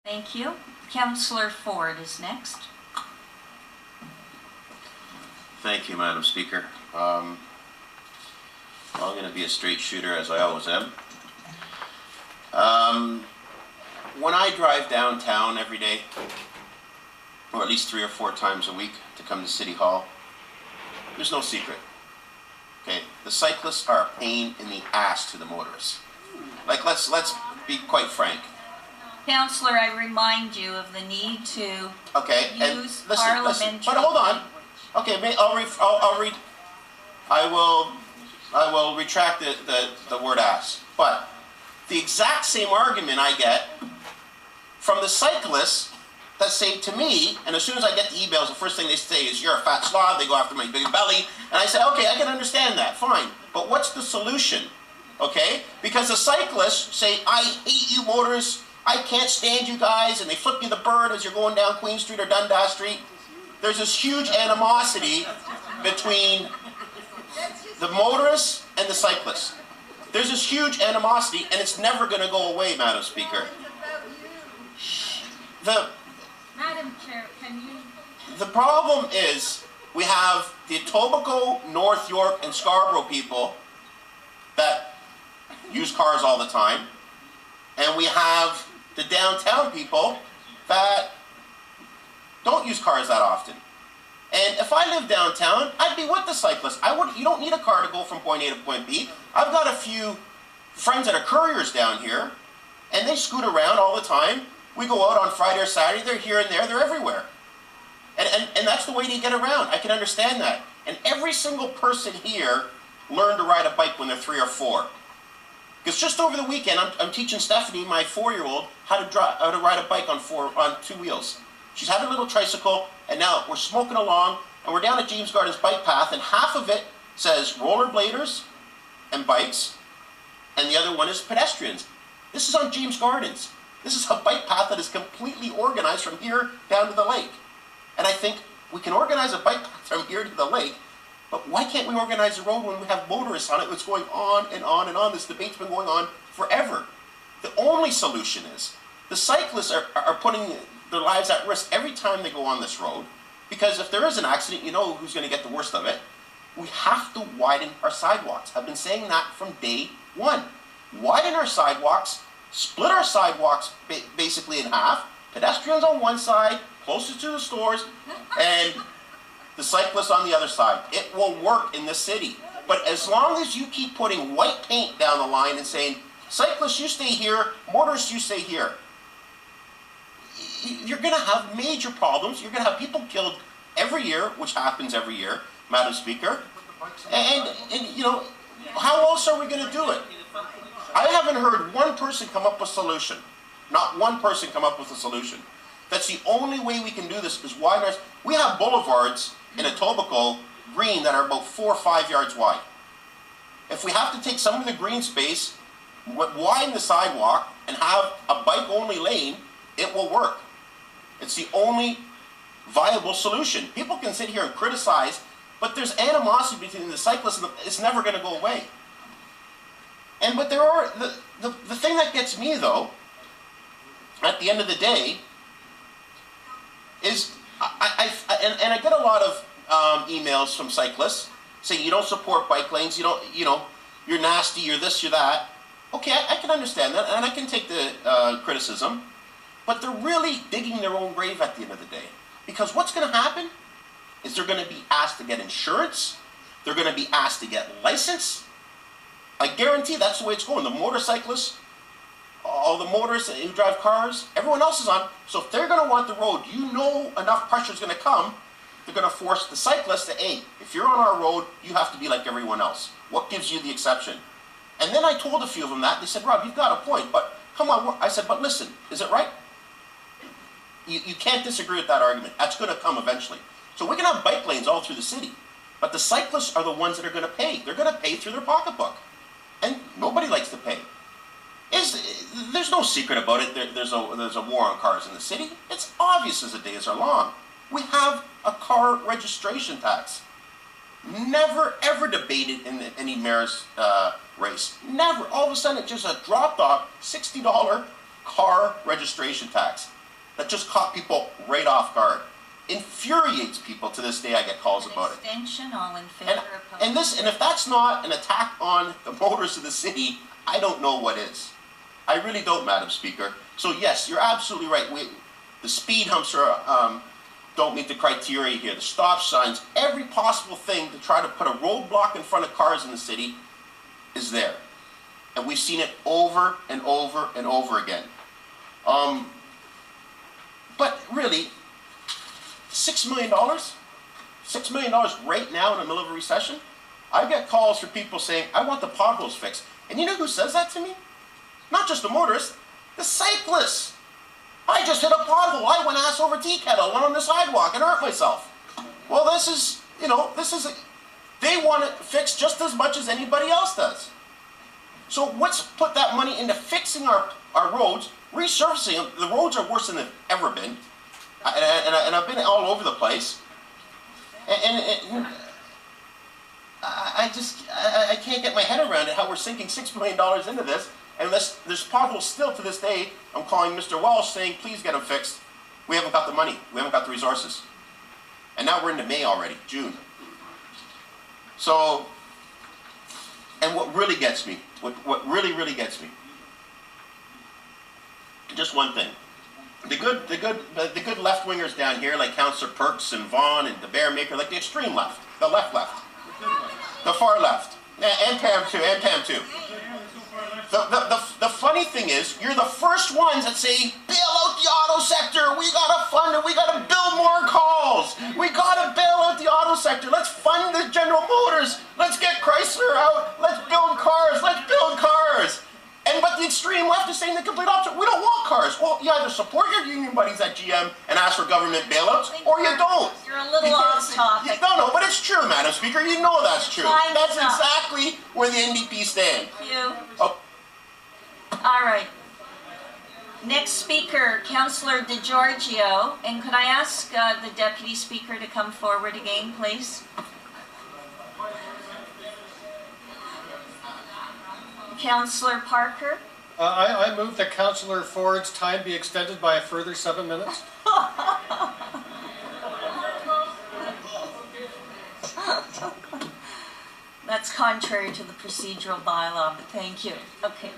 Thank you. Councillor Ford is next. Thank you, Madam Speaker. I'm going to be a straight shooter, as I always am. When I drive downtown every day, or at least 3 or 4 times a week to come to City Hall, there's no secret. Okay, the cyclists are a pain in the ass to the motorists. Like, let's be quite frank. Councillor, I remind you of the need to use parliamentary but hold on. Okay, I will retract the word ass. But the exact same argument I get from the cyclists that say to me, and as soon as I get the emails, the first thing they say is, "You're a fat slob," they go after my big belly, and I say, okay, I can understand that, fine. But what's the solution? Okay? Because the cyclists say, "I hate you motorists, I can't stand you guys," and they flip you the bird as you're going down Queen Street or Dundas Street. There's this huge animosity between the motorists and the cyclists. There's this huge animosity, and it's never going to go away, Madam Speaker. Madam Chair, can you... The problem is we have the Etobicoke, North York, and Scarborough people that use cars all the time, and we have the downtown people that don't use cars that often. And if I lived downtown, I'd be with the cyclists. You don't need a car to go from point A to point B. I've got a few friends that are couriers down here, and they scoot around all the time. We go out on Friday or Saturday, they're here and there, they're everywhere. And that's the way to get around. I can understand that. And every single person here learned to ride a bike when they're 3 or 4. Because just over the weekend, I'm teaching Stephanie, my 4-year-old, how to ride a bike on 2 wheels. She's had a little tricycle, and now we're smoking along, and we're down at James Gardens bike path, and half of it says rollerbladers and bikes, and the other one is pedestrians. This is on James Gardens. This is a bike path that is completely organized from here down to the lake. And I think we can organize a bike path from here to the lake, but why can't we organize a road when we have motorists on it? It's going on and on and on. This debate's been going on forever. The only solution is the cyclists are putting their lives at risk every time they go on this road, because if there is an accident, you know who's going to get the worst of it. We have to widen our sidewalks. I've been saying that from day one. Widen our sidewalks, split our sidewalks basically in half, pedestrians on one side, closest to the stores, and the cyclists on the other side. It will work in the city. But as long as you keep putting white paint down the line and saying, cyclists, you stay here, motorists, you stay here, you're going to have major problems. You're going to have people killed every year, which happens every year, Madam Speaker. And you know, how else are we going to do it? I haven't heard one person come up with a solution. Not one person come up with a solution. That's the only way we can do this is widen our... We have boulevards in Etobicoke green that are about 4 or 5 yards wide. If we have to take some of the green space, widen the sidewalk, and have a bike-only lane, it will work. It's the only viable solution. People can sit here and criticize, but there's animosity between the cyclists, and it's never going to go away. But there are the thing that gets me though, at the end of the day, is I get a lot of emails from cyclists saying you don't support bike lanes, you're nasty, you're this, you're that. Okay, I can understand that, and I can take the criticism, but they're really digging their own grave at the end of the day. Because what's going to happen is they're going to be asked to get insurance, they're going to be asked to get license. I guarantee that's the way it's going. The motorcyclists, all the motorists who drive cars, everyone else is on. So if they're going to want the road, enough pressure is going to come, they're going to force the cyclists to, hey, if you're on our road, you have to be like everyone else. What gives you the exception? And then I told a few of them that. They said, Rob, you've got a point, but come on. I said, but listen, is it right? You can't disagree with that argument. That's going to come eventually. So we can have bike lanes all through the city, but the cyclists are the ones that are going to pay. They're going to pay through their pocketbook. And nobody likes to pay. There's no secret about it. There's a war on cars in the city. It's obvious as the days are long. We have a car registration tax. Never ever debated in any mayor's race. Never. All of a sudden it just dropped off $60 car registration tax that just caught people right off guard. Infuriates people to this day. I get calls about it. Extension, all in favor, And if that's not an attack on the motorists of the city, I don't know what is. I really don't, Madam Speaker. So yes, you're absolutely right. The speed humps don't meet the criteria here. The stop signs, every possible thing to try to put a roadblock in front of cars in the city is there. And we've seen it over and over and over again. But really, $6 million? $6 million right now in the middle of a recession? I get calls from people saying, I want the potholes fixed. And you know who says that to me? Not just the motorists, the cyclists. I just hit a pothole. I went ass over tea kettle, went on the sidewalk and hurt myself. Well, they want it fixed just as much as anybody else does. So let's put that money into fixing our roads, resurfacing them. The roads are worse than they've ever been. And I've been all over the place. And I can't get my head around it, how we're sinking $6 million into this. And there's potholes still to this day. I'm calling Mr. Walsh saying, please get them fixed. We haven't got the money. We haven't got the resources. And now we're into May already, June. So, and what really gets me, what really gets me, just one thing. The good left-wingers down here, like Councillor Perks and Vaughan and the Bearmaker, like the extreme left, the left, the far left, and Pam too. The funny thing is, you're the first ones that say, bail out the auto sector, we gotta fund it, we gotta build more calls, we gotta bail out the auto sector, let's fund the General Motors, let's get Chrysler out, let's build cars. But the extreme left is saying the complete opposite. We don't want cars. Well, you either support your union buddies at GM and ask for government bailouts, or you don't. You're a little off topic. No, but it's true, Madam Speaker. You know that's true. That's exactly where the NDP stand. Thank you. Oh. All right. Next speaker, Councillor DeGiorgio. And could I ask the Deputy Speaker to come forward again, please? Councillor Parker. I move that Councillor Ford's time be extended by a further 7 minutes. That's contrary to the procedural bylaw, but thank you. Okay.